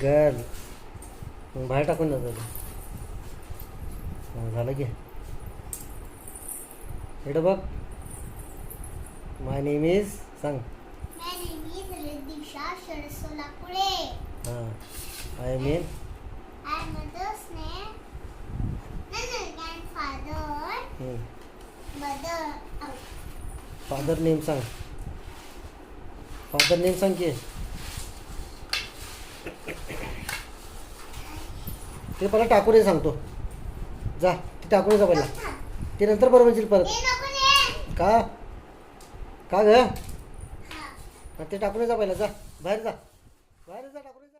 Girl. मग बाहेर टाकून जातो. झालं की इकडं बघ. माय नेम इज सांग. My name is Riddhisha Sharad Solapure. हां I mean. I am mother's name. Grandfather. Mother. Father name सांग. फादर नेम सांग की. ते पहिला टाकून ये सांगतो. जा ते टाकून जा पहिला. ते नंतर बरोबर म्हणशील परत. का का ग. ते टाकून जा पहिला. जा बाहेर जा. बाहेर जा टाकून जा.